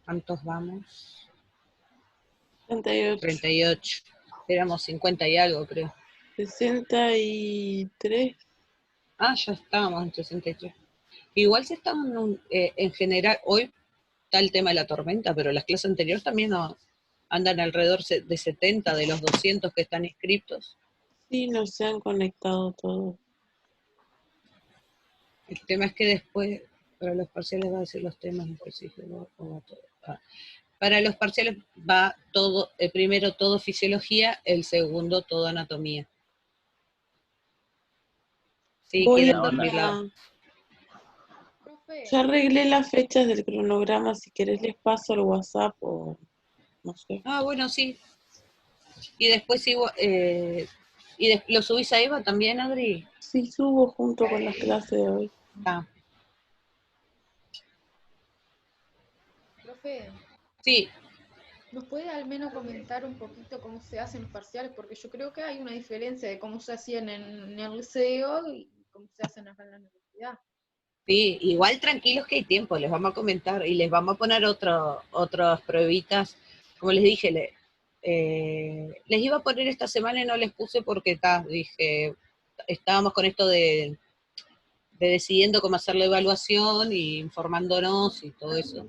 ¿Cuántos vamos? 38. 38. Éramos 50 y algo, creo. 63. Ah, ya estábamos en 63. Igual si estamos en general, hoy está el tema de la tormenta, pero las clases anteriores también andan alrededor de 70 de los 200 que están inscritos. Sí, no se han conectado todos. El tema es que después, para los parciales va a decir los temas específicos o va todo. Para los parciales va todo, el primero todo fisiología, el segundo todo anatomía. Sí, Voy quieren a... dormirla. Profe, Ya arreglé las fechas del cronograma, si querés les paso el WhatsApp o no sé. Ah, bueno, sí. Y después sigo, ¿lo subís a Eva también, Adri? Sí, subo junto con las clases de hoy. Ah, profe, sí, ¿nos puede al menos comentar un poquito cómo se hacen los parciales? Porque yo creo que hay una diferencia de cómo se hacían en el liceo y cómo se hacen acá en la universidad. sí, igual tranquilos que hay tiempo, les vamos a comentar y les vamos a poner otras pruebitas. Como les dije, les iba a poner esta semana y no les puse porque dije, estábamos con esto de decidiendo cómo hacer la evaluación y informándonos y todo eso.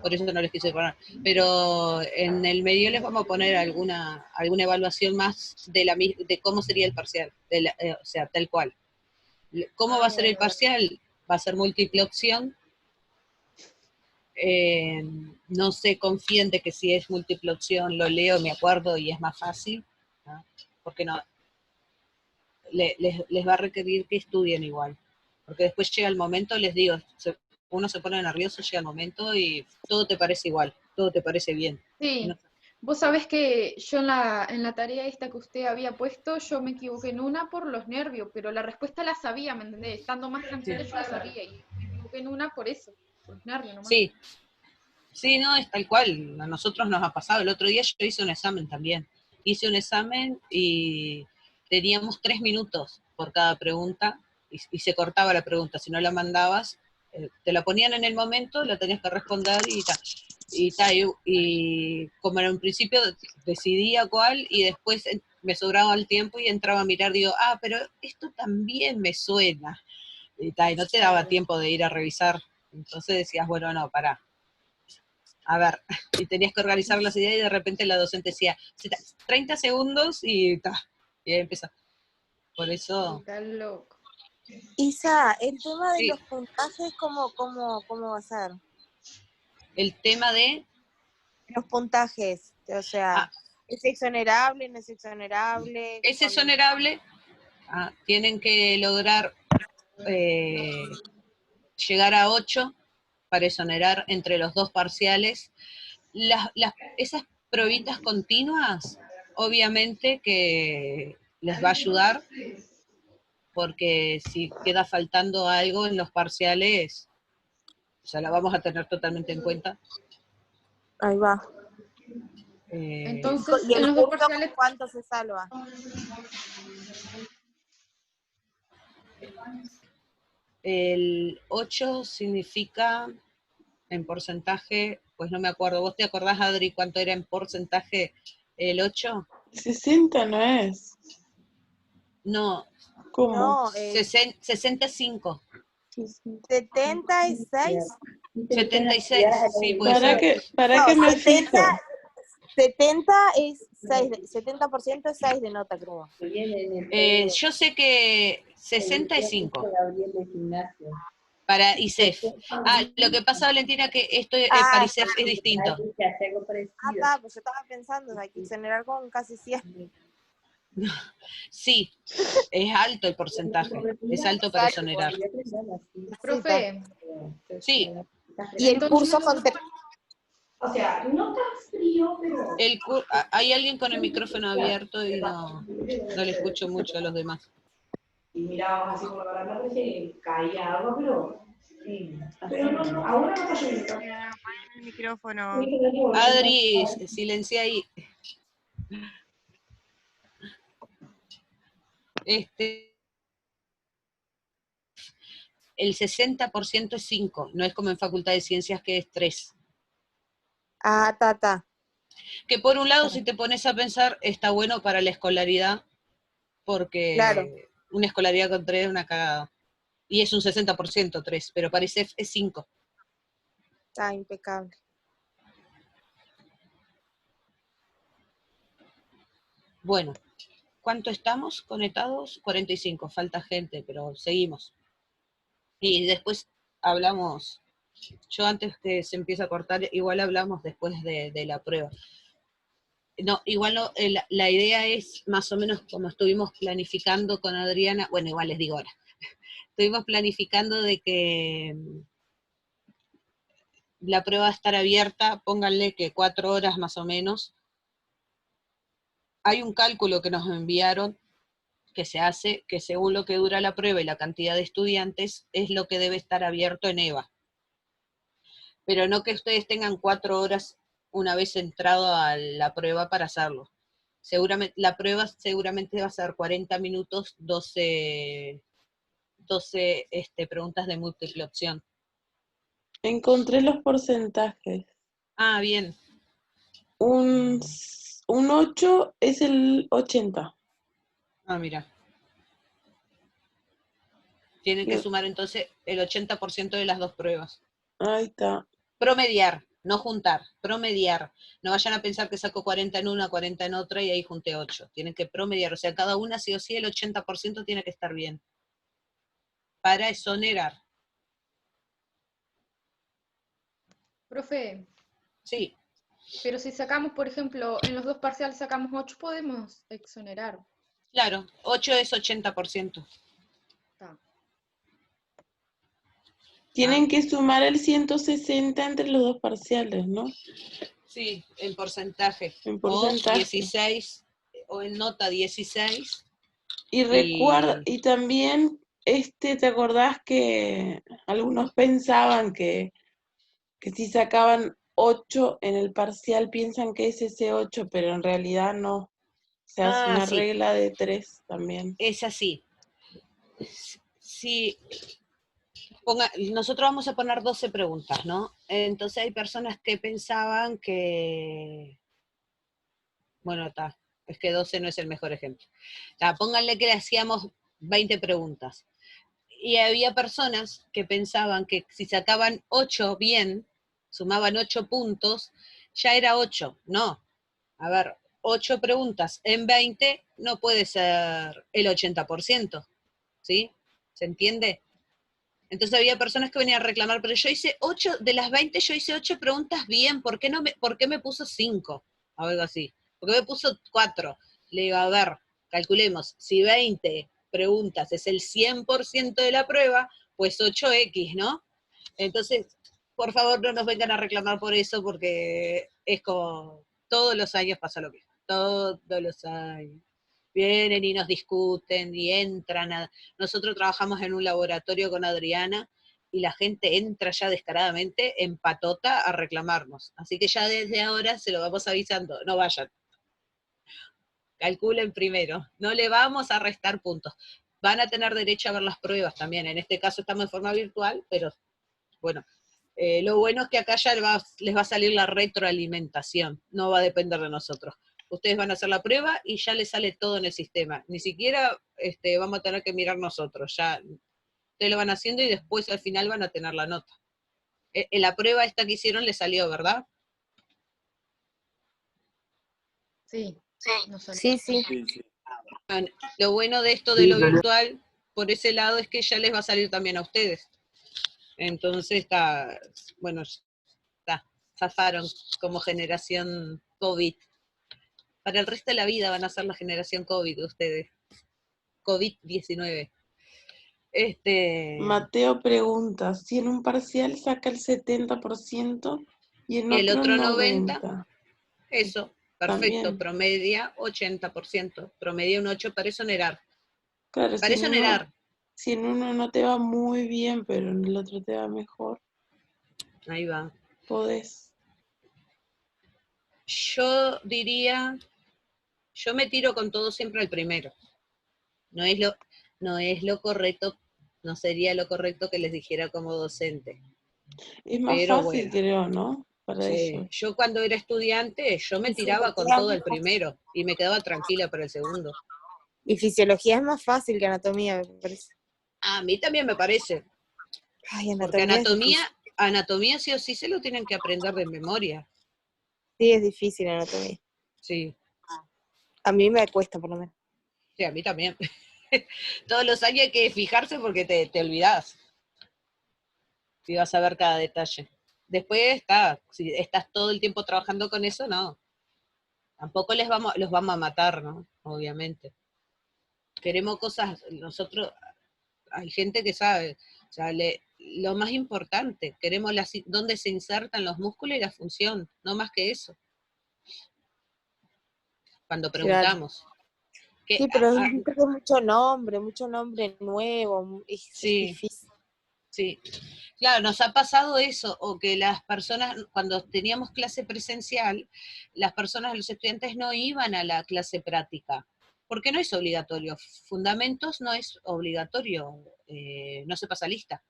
Por eso no les quise poner. Pero en el medio les vamos a poner alguna evaluación más de cómo sería el parcial, o sea, tal cual. ¿Cómo va a ser el Bueno, parcial? Va a ser múltiple opción. No se confíen de que si es múltiple opción lo leo, me acuerdo y es más fácil, ¿no? Porque no, les va a requerir que estudien igual. Porque después llega el momento, les digo, uno se pone nervioso, llega el momento y todo te parece igual, todo te parece bien. sí, No, vos sabés que yo en la tarea esta que usted había puesto, yo me equivoqué en una por los nervios, pero la respuesta la sabía, ¿me entendés? Estando más sí, tranquila yo la sabía y me equivoqué en una por eso, por los nervios nomás. sí, sí, no, es tal cual, a nosotros nos ha pasado. El otro día yo hice un examen también. Hice un examen y teníamos 3 minutos por cada pregunta y se cortaba la pregunta. Si no la mandabas, te la ponían en el momento, la tenías que responder y como en un principio decidía cuál y después me sobraba el tiempo y entraba a mirar, digo, pero esto también me suena. Y no te daba tiempo de ir a revisar. Entonces decías, bueno, no, pará. A ver, y tenías que organizar las ideas y de repente la docente decía, 30 segundos y ahí empezó. Por eso, Está loco. Isa, el tema de sí, los puntajes, ¿cómo va a ser? el tema de, Los puntajes, o sea, ah, ¿es exonerable, no es exonerable? es exonerable, tienen que lograr llegar a 8 para exonerar entre los dos parciales. Esas probitas continuas, obviamente que les va a ayudar, porque si queda faltando algo en los parciales, o sea, la vamos a tener totalmente en cuenta. Ahí va. Entonces, ¿Y en el los dos curso con parciales, cuánto se salva? El 8 significa en porcentaje, pues no me acuerdo. ¿Vos te acordás, Adri, cuánto era en porcentaje el 8? 60 no es. No, ¿Cómo? No, 65. 76. 76, sí, puede ¿Para ser. qué No, me fijo? 70 es 6, 70% es 6 de nota, creo. Yo sé que 65 para ISEF. Lo que pasa, Valentina, que esto para ISEF es distinto. Pues yo estaba pensando, hay que exonerar con casi 100. Sí, es alto el porcentaje, es alto para exonerar. profe, Sí, Y el entonces curso en los con... dos O sea, no tan frío, pero... hay alguien con el micrófono abierto y no le escucho mucho a los demás. Y mirábamos así por la baranda, que caía agua, pero... Sí. Pero no, ahora no está lloviendo. el micrófono. Adri, silencia ahí. El 60% es 5, no es como en Facultad de Ciencias que es 3. Ah, ta. Que por un lado, Claro. si te pones a pensar, está bueno para la escolaridad, Claro, porque una escolaridad con 3 es una cagada. Y es un 60% 3, pero para ISEF es 5. está impecable. Bueno, ¿cuánto estamos conectados? 45, falta gente, pero seguimos. Y después hablamos, yo antes que se empiece a cortar, igual hablamos después de la prueba. No, igual no, la idea es más o menos como estuvimos planificando con Adriana, bueno, igual les digo ahora, estuvimos planificando de que la prueba va a estar abierta, pónganle que 4 horas más o menos. Hay un cálculo que nos enviaron que se hace, que según lo que dura la prueba y la cantidad de estudiantes, es lo que debe estar abierto en EVA. Pero no que ustedes tengan 4 horas una vez entrado a la prueba para hacerlo. Seguramente, la prueba seguramente va a ser 40 minutos, 12 preguntas de múltiple opción. Encontré los porcentajes. Ah, bien. Un 8 es el 80. Ah, mira. Tienen que sumar entonces el 80% de las dos pruebas. Ahí está. Promediar, no juntar, promediar. No vayan a pensar que saco 40 en una, 40 en otra y ahí junté 8. Tienen que promediar, o sea, cada una sí o sí el 80% tiene que estar bien. Para exonerar. Profe, Sí, pero si sacamos, por ejemplo, en los dos parciales sacamos 8, podemos exonerar. claro, 8 es 80%. Está. Tienen que sumar el 160 entre los dos parciales, ¿no? Sí, en porcentaje. En O porcentaje. 16, o en nota 16. Y recuerda, y también, ¿te acordás que algunos pensaban que si sacaban 8 en el parcial piensan que es ese 8, pero en realidad no? Se hace una Sí, regla de 3 también. es así. Sí, nosotros vamos a poner 12 preguntas, ¿no? Entonces hay personas que pensaban que, bueno, está, es que 12 no es el mejor ejemplo. Pónganle que le hacíamos 20 preguntas. Y había personas que pensaban que si sacaban 8 bien, sumaban 8 puntos, ya era 8. No. A ver, 8 preguntas en 20 no puede ser el 80%. ¿Sí? ¿Se entiende? Entonces había personas que venían a reclamar, pero yo hice 8, de las 20 yo hice 8 preguntas bien, ¿por qué me puso 5? O algo así. ¿Por qué me puso 4? Le digo, a ver, calculemos, si 20 preguntas es el 100% de la prueba, pues 8x, ¿no? Entonces, por favor, no nos vengan a reclamar por eso, porque es como, todos los años pasa lo mismo, todos los años. Vienen y nos discuten y entran. Nosotros trabajamos en un laboratorio con Adriana y la gente entra ya descaradamente en patota a reclamarnos. Así que ya desde ahora se lo vamos avisando, no vayan. Calculen primero, no le vamos a restar puntos. Van a tener derecho a ver las pruebas también. En este caso estamos en forma virtual, pero bueno, lo bueno es que acá ya les va a salir la retroalimentación, no va a depender de nosotros. Ustedes van a hacer la prueba y ya les sale todo en el sistema. Ni siquiera vamos a tener que mirar nosotros, ya ustedes lo van haciendo y después al final van a tener la nota. En la prueba esta que hicieron les salió, ¿verdad? Sí, no salió. Sí. Bueno, lo bueno de esto de lo virtual, por ese lado, es que ya les va a salir también a ustedes. Entonces está, bueno, zafaron como generación COVID. Para el resto de la vida van a ser la generación COVID ustedes. COVID-19. Mateo pregunta, si en un parcial saca el 70% y en El otro otro 90%. Eso, perfecto, También. promedia 80%, promedia un 8 para exonerar. Claro, Para exonerar. si en uno no te va muy bien, pero en el otro te va mejor, Ahí va. podés. Yo diría, yo me tiro con todo siempre al primero. No es lo correcto, no sería lo correcto que les dijera como docente. Es más Pero fácil, bueno, creo, ¿no? para Sí, eso. yo cuando era estudiante, yo me Y tiraba con fisiología es todo más el fácil. primero y me quedaba tranquila para el segundo. Y fisiología es más fácil que anatomía, me parece. A mí también me parece, Ay, porque anatomía es difícil. anatomía sí o sí se lo tienen que aprender de memoria. Sí, es difícil anatomía. Sí, A mí me cuesta, por lo menos. sí, a mí también. Todos los años hay que fijarse porque te olvidás. Si vas a ver cada detalle. Después si estás todo el tiempo trabajando con eso, no. Tampoco los vamos a matar, ¿no? Obviamente. Queremos cosas, nosotros, hay gente que sabe, o sea, lo más importante, queremos dónde se insertan los músculos y la función, no más que eso, cuando Claro. preguntamos. Que, Sí, pero viste que es mucho nombre nuevo, es sí, difícil. sí. Claro, nos ha pasado eso, o que las personas, cuando teníamos clase presencial, las personas, los estudiantes no iban a la clase práctica, porque no es obligatorio. Fundamentos no es obligatorio, no se pasa lista.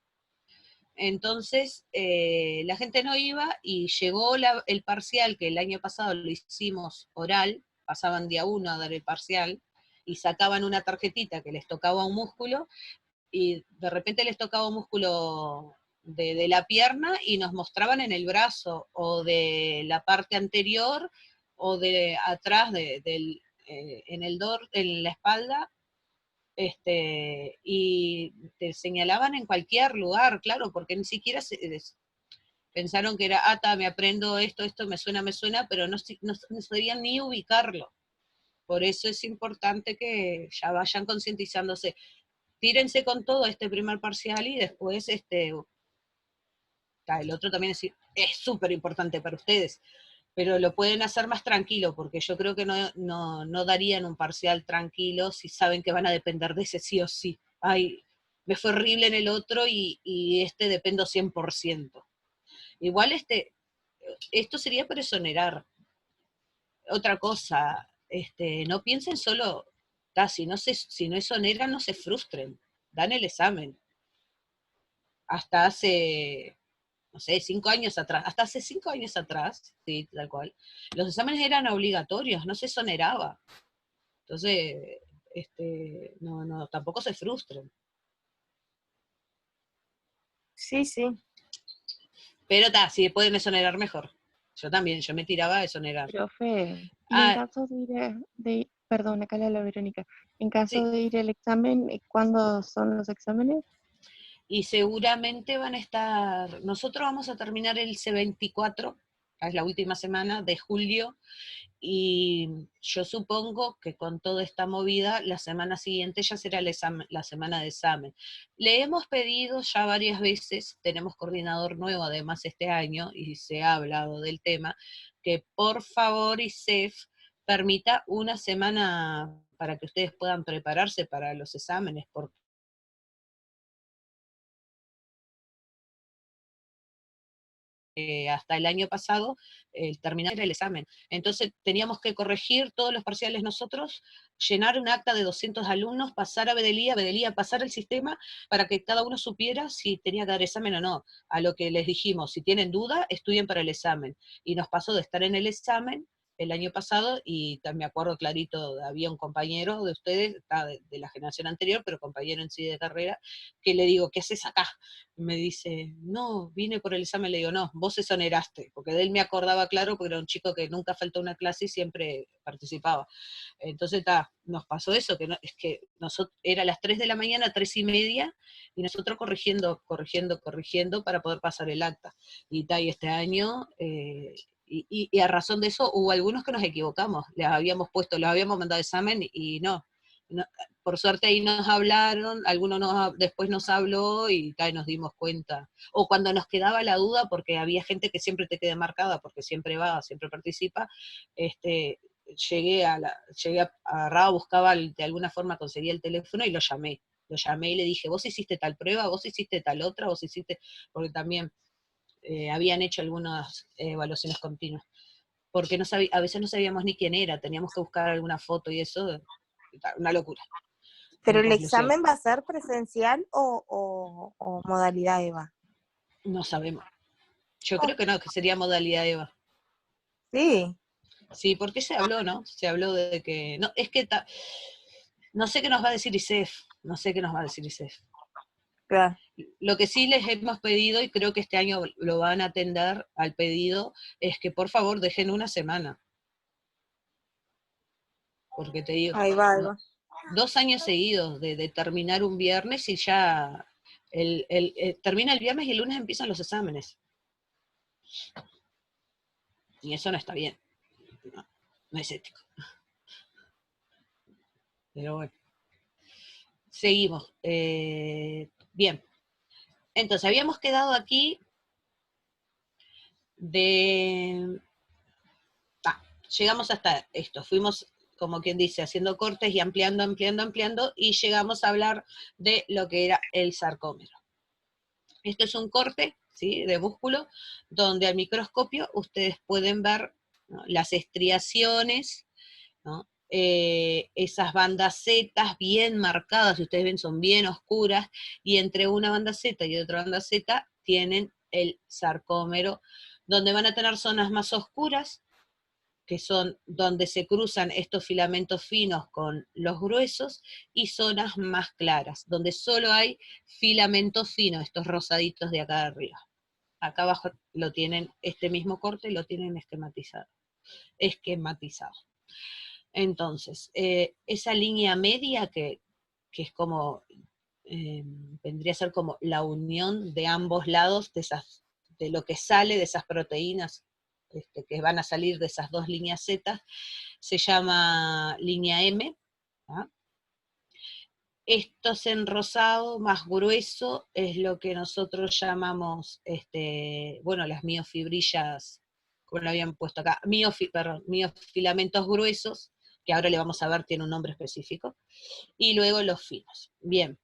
Entonces, la gente no iba y llegó el parcial, que el año pasado lo hicimos oral, pasaban día 1 a dar el parcial, y sacaban una tarjetita que les tocaba un músculo, y de repente les tocaba un músculo de la pierna y nos mostraban en el brazo, o de la parte anterior, o de atrás, en la espalda, y te señalaban en cualquier lugar, claro, porque ni siquiera pensaron que era, me aprendo esto me suena, pero no sabían ni ubicarlo. Por eso es importante que ya vayan concientizándose. Tírense con todo este primer parcial y después el otro también es súper importante para ustedes, pero lo pueden hacer más tranquilo, porque yo creo que no darían un parcial tranquilo si saben que van a depender de ese sí o sí. Ay, me fue horrible en el otro y dependo 100%. Igual esto sería para exonerar. Otra cosa, no piensen solo, si no exoneran, no se frustren, dan el examen. Hasta hace, no sé, 5 años atrás, hasta hace 5 años atrás, sí, tal cual, los exámenes eran obligatorios, no se exoneraba. Entonces, no, tampoco se frustren. Sí, sí. Pero si pueden exonerar, mejor. Yo también, yo me tiraba a exonerar. Profe, y en Ah, caso perdón, acá la Verónica, en caso sí, de ir al examen, ¿cuándo son los exámenes? y seguramente van a estar, nosotros vamos a terminar el C24, es la última semana de julio, y yo supongo que con toda esta movida, la semana siguiente ya será la semana de examen. Le hemos pedido ya varias veces, tenemos coordinador nuevo además este año, y se ha hablado del tema, que por favor ISEF permita una semana para que ustedes puedan prepararse para los exámenes, porque hasta el año pasado terminar el examen. Entonces teníamos que corregir todos los parciales nosotros, llenar un acta de 200 alumnos, pasar a Bedelía, pasar el sistema para que cada uno supiera si tenía que dar examen o no. A lo que les dijimos, si tienen duda, estudien para el examen. Y nos pasó de estar en el examen el año pasado, y me acuerdo clarito, había un compañero de ustedes, de la generación anterior, pero compañero en sí de carrera, que le digo, ¿qué haces acá? Me dice, no, vine por el examen. Le digo, no, vos exoneraste, porque de él me acordaba claro, porque era un chico que nunca faltó una clase y siempre participaba. Entonces, nos pasó eso, es que nosotros, era a las 3 de la mañana, 3:30, y nosotros corrigiendo para poder pasar el acta. Y este año, y a razón de eso, hubo algunos que nos equivocamos, les habíamos mandado examen y no, por suerte ahí nos hablaron, después nos habló y nos dimos cuenta. O cuando nos quedaba la duda, porque había gente que siempre te queda marcada, porque siempre va, siempre participa, agarraba, buscaba, de alguna forma conseguía el teléfono y lo llamé. Lo llamé y le dije, vos hiciste tal prueba, vos hiciste tal otra, porque también habían hecho algunas evaluaciones continuas. Porque a veces no sabíamos ni quién era, teníamos que buscar alguna foto y eso, una locura. ¿Pero En el conclusión, examen va a ser presencial o modalidad EVA? no sabemos. Yo creo que no, que sería modalidad EVA. Sí. Sí, porque se habló, ¿no? Se habló de que... No, es que no sé qué nos va a decir ISEF, no sé qué nos va a decir ISEF. Claro. Lo que sí les hemos pedido, y creo que este año lo van a atender al pedido, es que por favor dejen una semana. Porque te digo, Ahí va, ahí va. 2 años seguidos de terminar un viernes y ya termina el viernes y el lunes empiezan los exámenes. Y eso no está bien. No es ético. Pero bueno. Seguimos. Bien. Entonces, habíamos quedado aquí llegamos hasta esto. Fuimos, como quien dice, haciendo cortes y ampliando, y llegamos a hablar de lo que era el sarcómero. Esto es un corte, ¿sí?, de músculo, donde al microscopio ustedes pueden ver, ¿no?, las estriaciones, ¿no?, esas bandas Z bien marcadas, si ustedes ven son bien oscuras, y entre una banda Z y otra banda Z tienen el sarcómero, donde van a tener zonas más oscuras, que son donde se cruzan estos filamentos finos con los gruesos, y zonas más claras, donde solo hay filamentos finos, estos rosaditos de acá arriba. Acá abajo lo tienen, este mismo corte lo tienen esquematizado. Entonces, esa línea media que es como, vendría a ser como la unión de ambos lados de lo que sale de esas proteínas, que van a salir de esas dos líneas Z, se llama línea M. ¿Ah? Esto en rosado más grueso es lo que nosotros llamamos, bueno, las miofibrillas, como lo habían puesto acá, miofilamentos gruesos, que ahora le vamos a ver, tiene un nombre específico, y luego los finos. Bien,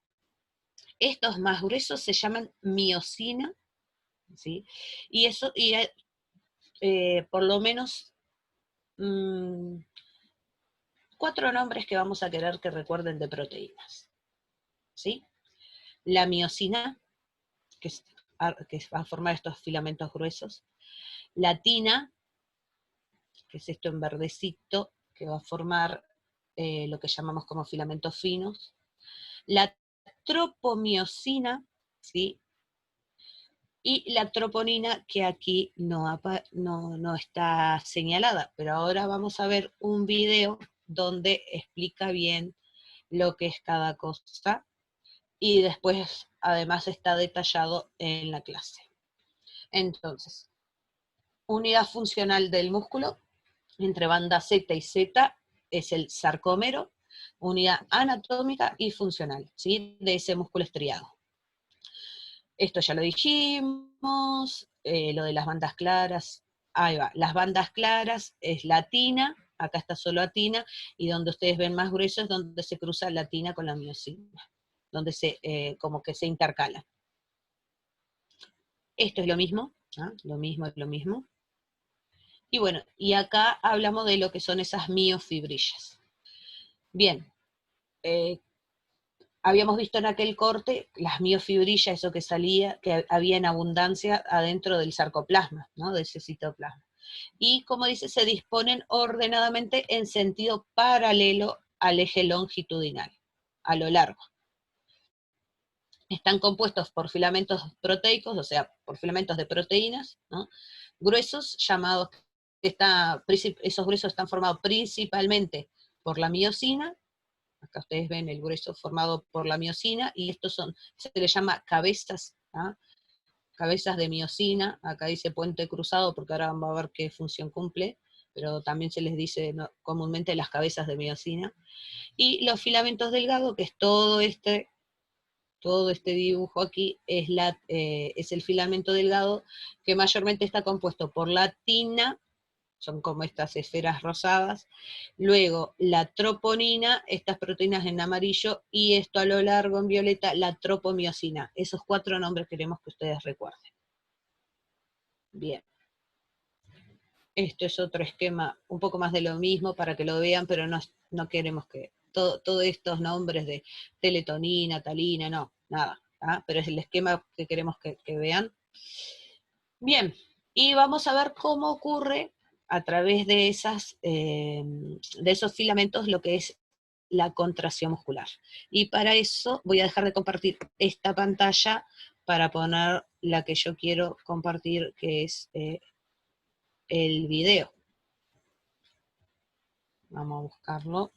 estos más gruesos se llaman miosina, ¿sí? Y eso, por lo menos 4 nombres que vamos a querer que recuerden de proteínas, ¿sí? La miosina, que va a formar estos filamentos gruesos. La tina, que es esto en verdecito, que va a formar lo que llamamos como filamentos finos. La tropomiosina, ¿sí?, y la troponina, que aquí no está señalada, pero ahora vamos a ver un video donde explica bien lo que es cada cosa, y después además está detallado en la clase. Entonces, unidad funcional del músculo, entre banda Z y Z, es el sarcómero, unidad anatómica y funcional, ¿sí?, de ese músculo estriado. Esto ya lo dijimos, lo de las bandas claras, ahí va, las bandas claras es la tina, acá está solo la tina, y donde ustedes ven más grueso es donde se cruza la tina con la miosina, donde como que se intercala. Esto es lo mismo, ¿ah? Lo mismo. Y bueno, y acá hablamos de lo que son esas miofibrillas. Bien, habíamos visto en aquel corte las miofibrillas, eso que salía, que había en abundancia adentro del sarcoplasma, ¿no?, de ese citoplasma. Y como dice, se disponen ordenadamente en sentido paralelo al eje longitudinal, a lo largo. Están compuestos por filamentos proteicos, o sea, por filamentos de proteínas, ¿no?, gruesos, llamados, esos gruesos están formados principalmente por la miosina. Acá ustedes ven el grueso formado por la miosina, y estos se les llama cabezas, ¿ah?, cabezas de miosina. Acá dice puente cruzado porque ahora vamos a ver qué función cumple, pero también se les dice comúnmente las cabezas de miosina. Y los filamentos delgados, que es todo este dibujo aquí, es el filamento delgado, que mayormente está compuesto por la tina, son como estas esferas rosadas, luego la troponina, estas proteínas en amarillo, y esto a lo largo en violeta, la tropomiosina. Esos 4 nombres queremos que ustedes recuerden. Bien. Esto es otro esquema, un poco más de lo mismo para que lo vean, pero no queremos que todos estos nombres de teletonina, talina, no, nada, ¿ah? Pero es el esquema que queremos que vean. Bien, Y vamos a ver cómo ocurre a través de esos filamentos lo que es la contracción muscular. Y para eso voy a dejar de compartir esta pantalla para poner la que yo quiero compartir, que es el video. Vamos a buscarlo.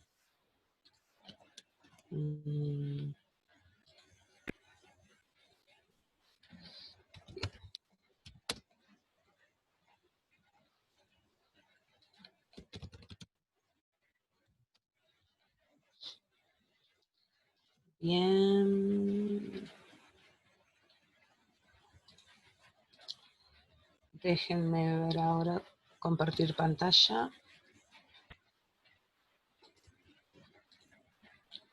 Bien. Déjenme ver ahora, compartir pantalla.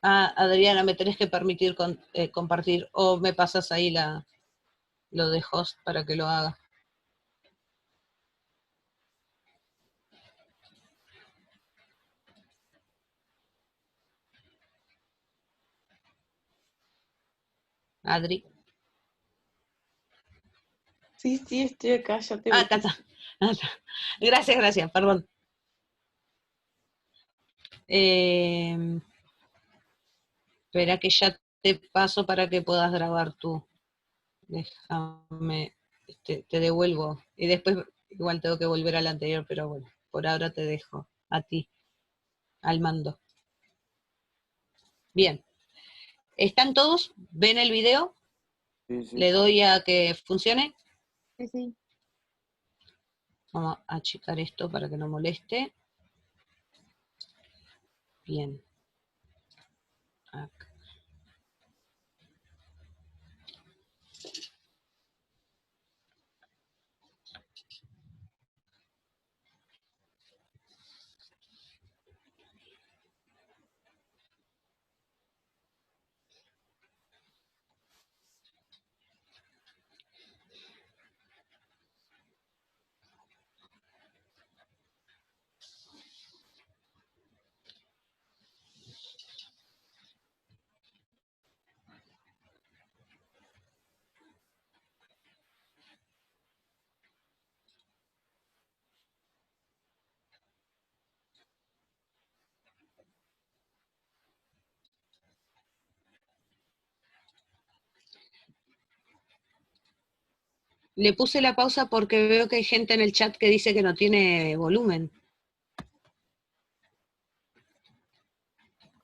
Ah, Adriana, me tenés que permitir compartir, o me pasas ahí lo de host para que lo haga. Adri. Sí, estoy acá, ya te Acá metí. está. Gracias, perdón. Espera que ya te paso para que puedas grabar tú. Déjame, te devuelvo. Y después igual tengo que volver al anterior, pero bueno, por ahora te dejo a ti, al mando. Bien. ¿Están todos? ¿Ven el video? Sí, sí. ¿Le doy a que funcione? Sí, sí. Vamos a achicar esto para que no moleste. Bien. Acá. Le puse la pausa porque veo que hay gente en el chat que dice que no tiene volumen.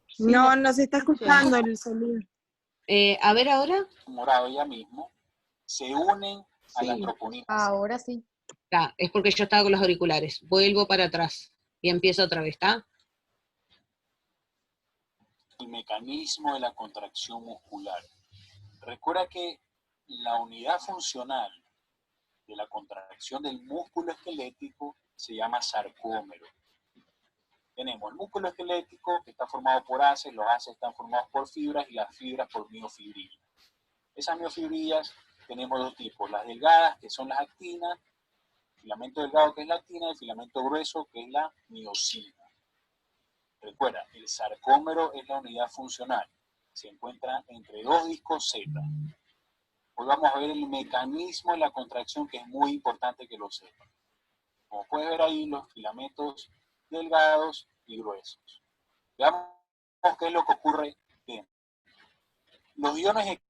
Sí, No, no se está escuché. escuchando el sonido. A ver ahora. Morado ya mismo, se unen a la Sí. troponina. Ahora sí. Es porque yo estaba con los auriculares. Vuelvo para atrás y empiezo otra vez, ¿está? El mecanismo de la contracción muscular. Recuerda que la unidad funcional de la contracción del músculo esquelético se llama sarcómero. Tenemos el músculo esquelético que está formado por haces, los haces están formados por fibras y las fibras por miofibrillas. Esas miofibrillas tenemos dos tipos, las delgadas que son las actinas, el filamento delgado que es la actina y el filamento grueso que es la miosina. Recuerda, el sarcómero es la unidad funcional, se encuentra entre dos discos Z. Hoy vamos a ver el mecanismo de la contracción que es muy importante que lo sepan. Como puedes ver ahí, los filamentos delgados y gruesos. Veamos qué es lo que ocurre dentro. Los iones de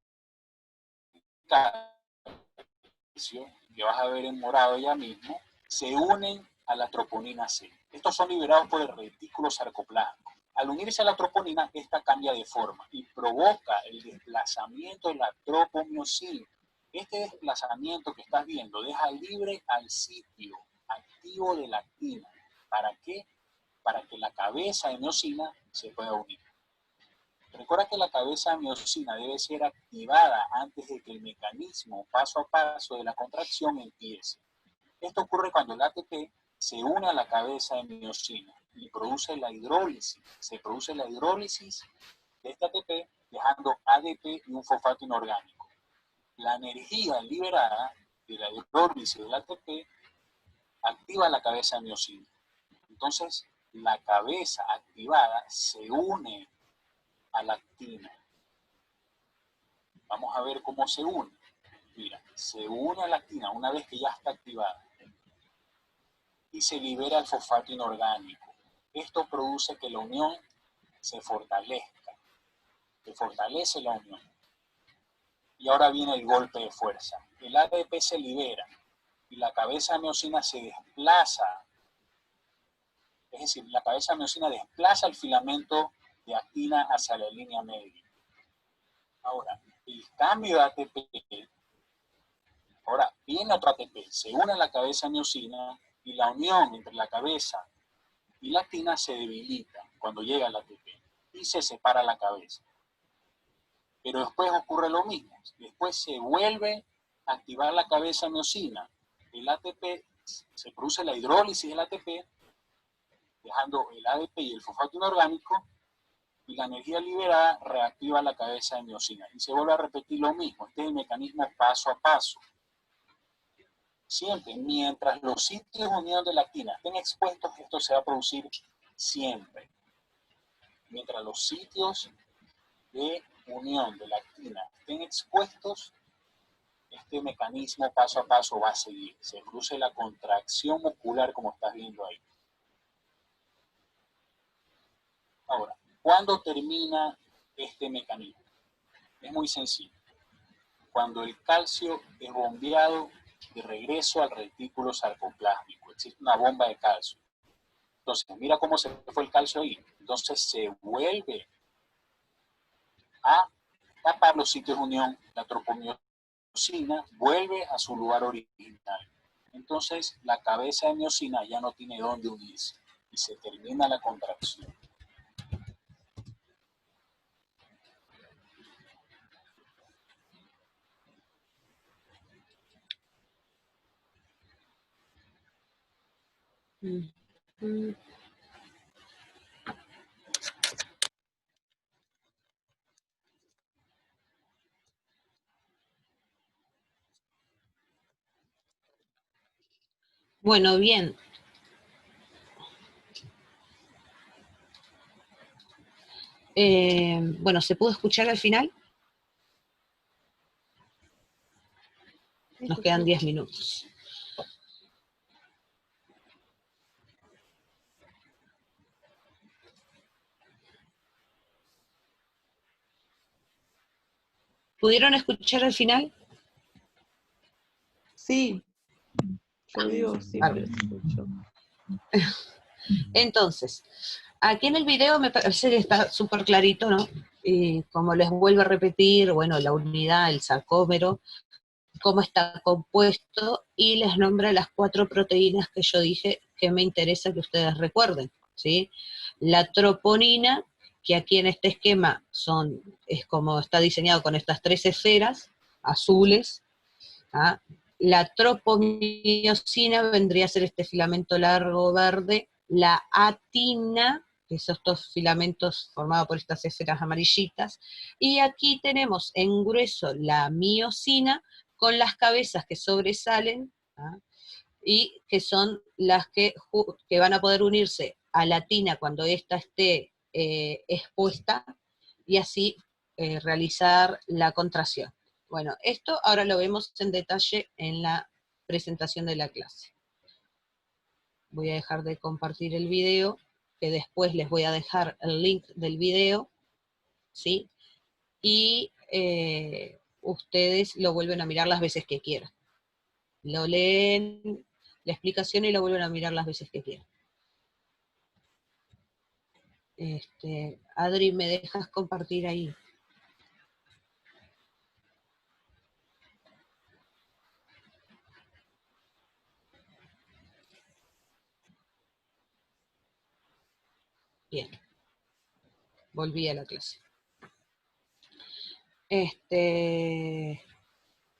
calcio, que vas a ver en morado ya mismo, se unen a la troponina C. Estos son liberados por el retículo sarcoplasmático. Al unirse a la troponina, esta cambia de forma y provoca el desplazamiento de la tropomiosina. Este desplazamiento que estás viendo deja libre al sitio activo de la actina. ¿Para qué? Para que la cabeza de miosina se pueda unir. Recuerda que la cabeza de miosina debe ser activada antes de que el mecanismo paso a paso de la contracción empiece. Esto ocurre cuando el ATP se une a la cabeza de miosina y produce la hidrólisis. Se produce la hidrólisis de este ATP dejando ADP y un fosfato inorgánico. La energía liberada de la hidrólisis del ATP activa la cabeza de miosina. Entonces, la cabeza activada se une a la actina. Vamos a ver cómo se une. Mira, se une a la actina una vez que ya está activada. y se libera el fosfato inorgánico. Esto produce que la unión se fortalezca, se fortalece la unión. Y ahora viene el golpe de fuerza. El ADP se libera y la cabeza de miosina se desplaza. Es decir, la cabeza de miosina desplaza el filamento de actina hacia la línea media. Ahora, el cambio de ATP, ahora viene otro ATP, se une a la cabeza de miosina y la unión entre la cabeza y la actina se debilita cuando llega el ATP y se separa la cabeza. Pero después ocurre lo mismo. Después se vuelve a activar la cabeza miosina. El ATP, se produce la hidrólisis del ATP, dejando el ADP y el fosfato inorgánico, y la energía liberada reactiva la cabeza de miosina. Y se vuelve a repetir lo mismo. Este es el mecanismo paso a paso. Siempre, mientras los sitios de unión de la actina estén expuestos, esto se va a producir siempre. Mientras los sitios de unión de la actina estén expuestos, este mecanismo paso a paso va a seguir. Se produce la contracción muscular como estás viendo ahí. Ahora, ¿cuándo termina este mecanismo? Es muy sencillo. Cuando el calcio es bombeado de regreso al retículo sarcoplásmico. Existe una bomba de calcio. Entonces, mira cómo se fue el calcio ahí. Entonces se vuelve a tapar los sitios de unión, la tropomiosina vuelve a su lugar original. Entonces la cabeza de miosina ya no tiene dónde unirse y se termina la contracción. Bueno, bien. Bueno, ¿se pudo escuchar al final? Nos quedan 10 minutos. ¿Pudieron escuchar al final? Sí. Yo digo sí, pero se escuchó. Entonces, aquí en el video me parece que está súper clarito, ¿no? Como les vuelvo a repetir, bueno, la unidad, el sarcómero, cómo está compuesto, y les nombra las 4 proteínas que yo dije que me interesa que ustedes recuerden, ¿sí? La troponina, que aquí en este esquema es como está diseñado con estas 3 esferas azules, ¿ah? La tropomiosina vendría a ser este filamento largo verde, la atina, que son estos filamentos formados por estas esferas amarillitas, y aquí tenemos en grueso la miosina, con las cabezas que sobresalen, ¿ah? Y que son las que van a poder unirse a la tina cuando ésta esté expuesta, y así realizar la contracción. Bueno, esto ahora lo vemos en detalle en la presentación de la clase. Voy a dejar de compartir el video, que después les voy a dejar el link del video, ¿sí? Y ustedes lo vuelven a mirar las veces que quieran. Lo leen, la explicación, y lo vuelven a mirar las veces que quieran. Adri, ¿me dejas compartir ahí? Bien. Volví a la clase.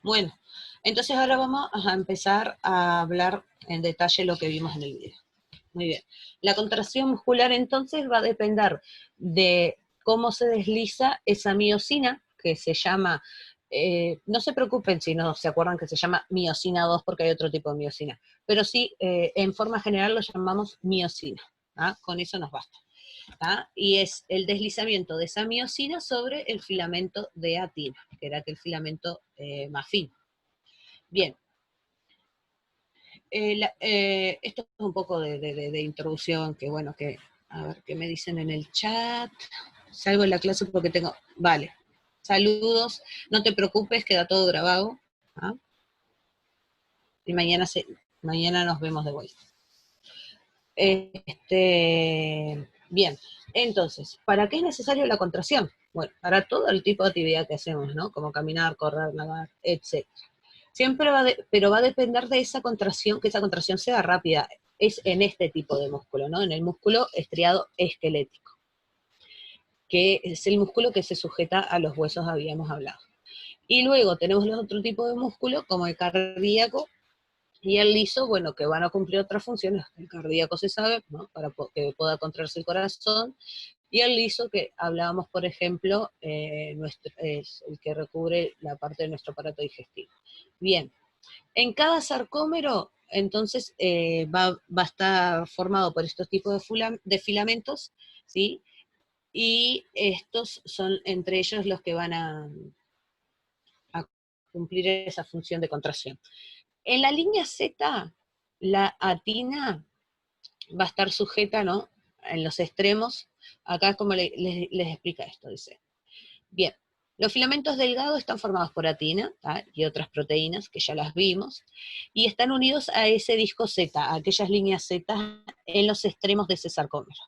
Bueno, entonces ahora vamos a empezar a hablar en detalle lo que vimos en el video. Muy bien. La contracción muscular entonces va a depender de cómo se desliza esa miosina, que se llama, no se preocupen si no se acuerdan que se llama miosina 2 porque hay otro tipo de miosina, pero sí, en forma general lo llamamos miosina, ¿ah? Con eso nos basta. ¿Ah? Y es el deslizamiento de esa miosina sobre el filamento de atina, que era aquel filamento más fino. Bien. esto es un poco de introducción, que bueno, que a ver qué me dicen en el chat. Salgo de la clase porque tengo, vale, saludos, no te preocupes, queda todo grabado. ¿Ah? Y mañana nos vemos de vuelta. Bien, entonces, ¿para qué es necesario la contracción? Bueno, para todo el tipo de actividad que hacemos, ¿no? Como caminar, correr, nadar, etc. Siempre pero va a depender de esa contracción, que esa contracción sea rápida. Es en este tipo de músculo, ¿no? En el músculo estriado esquelético, que es el músculo que se sujeta a los huesos, habíamos hablado. Y luego tenemos los otros tipos de músculo, como el cardíaco y el liso, bueno, que van a cumplir otras funciones. El cardíaco se sabe, ¿no? Para que pueda contraerse el corazón, y el liso, que hablábamos, por ejemplo, es el que recubre la parte de nuestro aparato digestivo. Bien, en cada sarcómero, entonces, va a estar formado por estos tipos de filamentos, ¿sí? Y estos son entre ellos los que van a cumplir esa función de contracción. En la línea Z, la atina va a estar sujeta, ¿no? En los extremos. Acá es como les explica esto, dice. Bien, los filamentos delgados están formados por atina, ¿tá? Y otras proteínas, que ya las vimos, y están unidos a ese disco Z, a aquellas líneas Z en los extremos de ese sarcómero.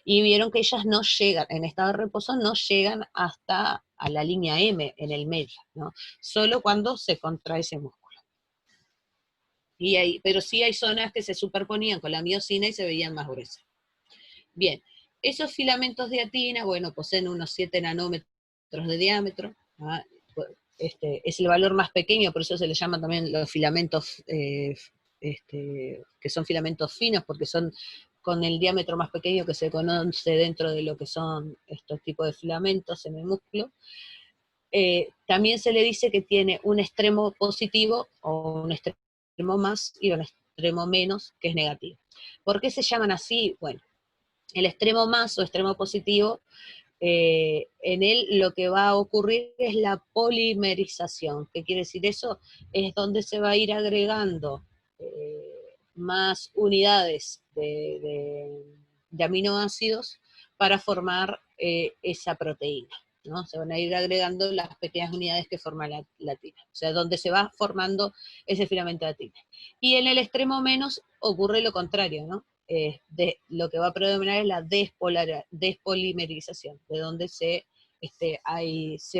Y vieron que ellas no llegan, en estado de reposo, no llegan hasta a la línea M en el medio, ¿no? Solo cuando se contrae ese músculo. Pero sí hay zonas que se superponían con la miosina y se veían más gruesas. Bien, esos filamentos de atina, bueno, poseen unos 7 nanómetros de diámetro, ¿ah? Es el valor más pequeño, por eso se le llaman también los filamentos, que son filamentos finos, porque son con el diámetro más pequeño que se conoce dentro de lo que son estos tipos de filamentos en el músculo. También se le dice que tiene un extremo positivo o un extremo más y un extremo menos, que es negativo. ¿Por qué se llaman así? Bueno, el extremo más o extremo positivo, en él lo que va a ocurrir es la polimerización. ¿Qué quiere decir eso? Es donde se va a ir agregando más unidades de aminoácidos para formar esa proteína, ¿no? Se van a ir agregando las pequeñas unidades que forman la atina, o sea, donde se va formando ese filamento de atina. Y en el extremo menos ocurre lo contrario, ¿no? Lo que va a predominar es la despolimerización, de donde se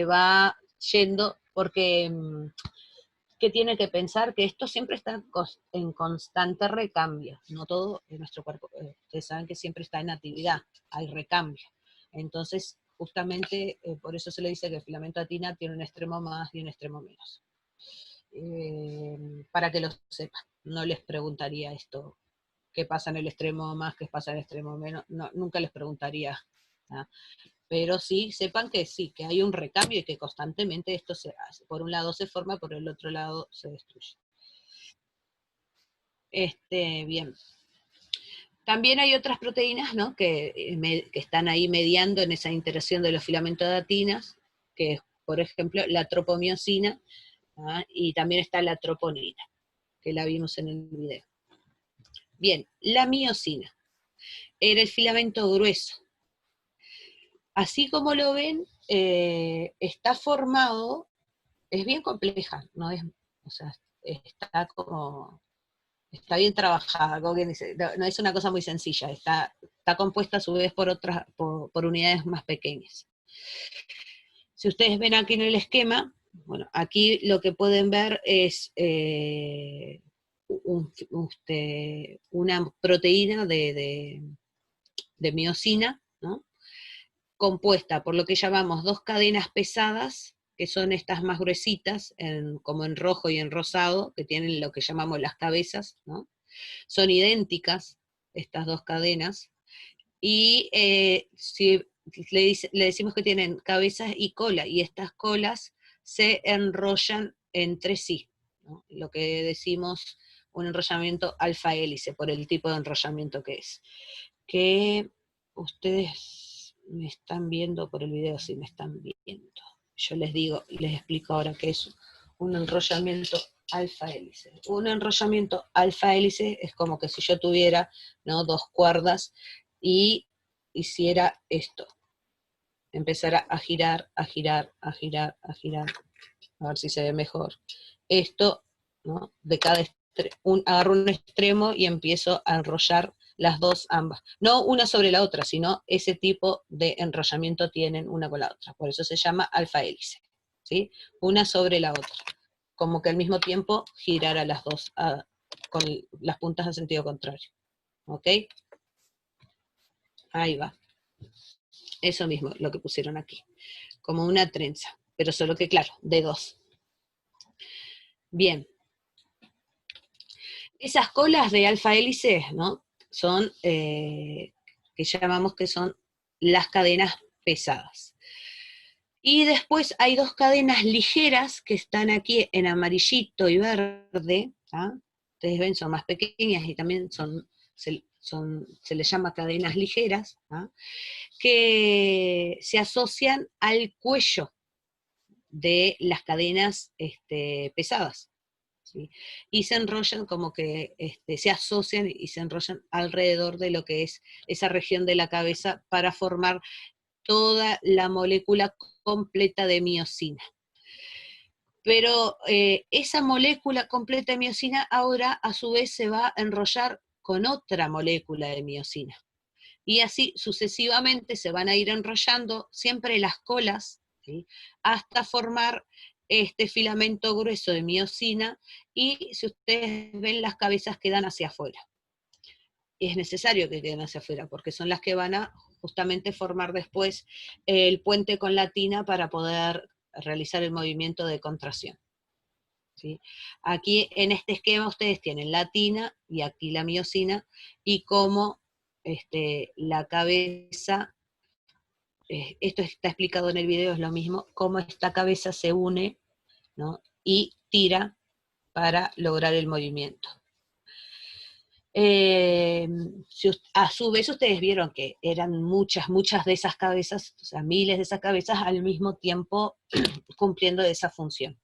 va yendo, porque que tiene que pensar que esto siempre está en constante recambio, no todo en nuestro cuerpo, ustedes saben que siempre está en actividad, hay recambio. Entonces, justamente por eso se le dice que el filamento de atina tiene un extremo más y un extremo menos. Para que lo sepan, no les preguntaría esto, qué pasa en el extremo más, qué pasa en el extremo menos, no, nunca les preguntaría, ¿no? Pero sí, sepan que sí, que hay un recambio y que constantemente esto se hace. Por un lado se forma, por el otro lado se destruye. Bien. También hay otras proteínas, ¿no? que están ahí mediando en esa interacción de los filamentos de atinas, que es, por ejemplo, la tropomiosina, ¿ah? Y también está la troponina, que la vimos en el video. Bien, la miosina era el filamento grueso. Así como lo ven, está formado, es bien compleja, no es, o sea, está bien trabajada, como quien dice, no es una cosa muy sencilla, está compuesta a su vez por unidades más pequeñas. Si ustedes ven aquí en el esquema, bueno, aquí lo que pueden ver es una proteína de miosina, ¿no? Compuesta por lo que llamamos dos cadenas pesadas, que son estas más gruesitas, como en rojo y en rosado, que tienen lo que llamamos las cabezas, ¿no? Son idénticas estas dos cadenas, y si le decimos que tienen cabezas y cola, y estas colas se enrollan entre sí, ¿no? Lo que decimos un enrollamiento alfa hélice, por el tipo de enrollamiento que es. Que ustedes me están viendo por el video, si me están viendo. Yo les digo, les explico ahora qué es un enrollamiento alfa hélice. Un enrollamiento alfa hélice es como que si yo tuviera, ¿no?, 2 cuerdas y hiciera esto. Empezara a girar, a girar, a girar, a girar. A ver si se ve mejor. Esto, ¿no?, de cada agarro un extremo y empiezo a enrollar las dos ambas. No una sobre la otra, sino ese tipo de enrollamiento tienen una con la otra. Por eso se llama alfa hélice, ¿sí? Una sobre la otra. Como que al mismo tiempo girar a las dos con las puntas en sentido contrario. ¿Ok? Ahí va. Eso mismo, lo que pusieron aquí. Como una trenza. Pero solo que, claro, de 2. Bien. Esas colas de alfa hélice, ¿no?, son, que llamamos que son las cadenas pesadas. Y después hay 2 cadenas ligeras que están aquí en amarillito y verde, ¿ah? Ustedes ven, son más pequeñas y también se les llama cadenas ligeras, ¿ah?, que se asocian al cuello de las cadenas pesadas. ¿Sí? Y se enrollan como que se asocian y se enrollan alrededor de lo que es esa región de la cabeza para formar toda la molécula completa de miosina. Pero esa molécula completa de miosina ahora a su vez se va a enrollar con otra molécula de miosina. Y así sucesivamente se van a ir enrollando siempre las colas, ¿sí?, hasta formar este filamento grueso de miosina, y si ustedes ven, las cabezas quedan hacia afuera. Y es necesario que queden hacia afuera, porque son las que van a justamente formar después el puente con la tina para poder realizar el movimiento de contracción. ¿Sí? Aquí en este esquema ustedes tienen la tina y aquí la miosina, y cómo la cabeza, esto está explicado en el video, es lo mismo, cómo esta cabeza se une, ¿no?, y tira para lograr el movimiento. A su vez ustedes vieron que eran muchas de esas cabezas, o sea, miles de esas cabezas al mismo tiempo cumpliendo esa función.